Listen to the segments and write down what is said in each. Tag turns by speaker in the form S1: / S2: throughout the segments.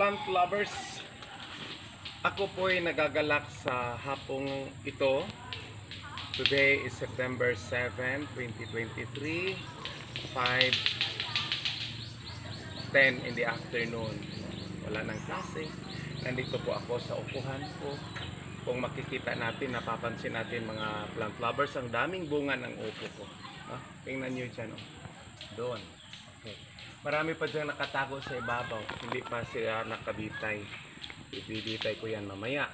S1: plant lovers, ako po'y nagagalak sa hapong ito. Today is September 7, 2023, 5:10 in the afternoon. Wala nang klase. Nandito po ako sa upuhan ko. Kung makikita natin, napapansin natin mga plant lovers, ang daming bunga ng upo ko. Tingnan nyo dyan. Doon. Okay. Marami pa dyan nakatago sa ibabaw. Hindi pa sila nakabitay. Ibibitay ko yan mamaya.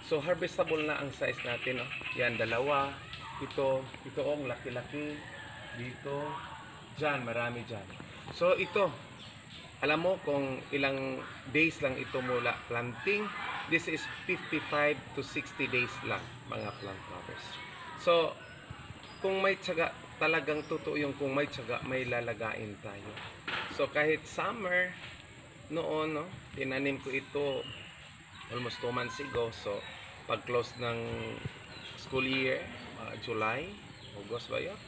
S1: So harvestable na ang size natin. Yan, dalawa. Ito ang laki-laki. Dito. Dyan, marami dyan. So ito, alam mo kung ilang days lang ito mula planting. This is 55 to 60 days lang, mga plant lovers. So kung may tiyaga, talagang totoo yung kung may tiyaga, may lalagain tayo. So kahit summer noon, tinanim ko ito almost 2 months ago. So pag close ng school year, July, August ba yun?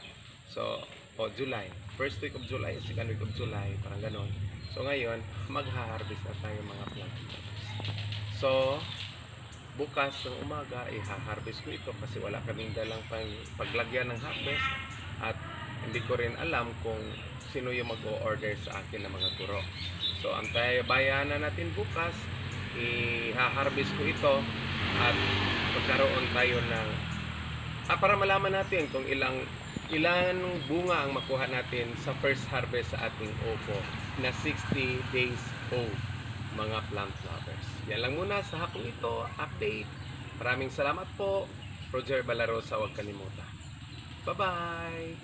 S1: So July, first week of July, second week of July, parang ganon. So ngayon, magha-harvest na tayo mga plant lovers. So bukas ng umaga, i-harvest ko ito kasi wala kaming dalang paglagyan ng harvest at hindi ko rin alam kung sino yung mag-o-order sa akin ng mga turo. So antabayan na natin bukas, i-harvest ko ito at magkaroon tayo ng para malaman natin kung ilang bunga ang makuha natin sa first harvest sa ating upo na 60 days old, mga plant lovers. Yan lang muna sa hapong ito, update. Maraming salamat po. Roger Balarosa, huwag kalimutan. Bye-bye!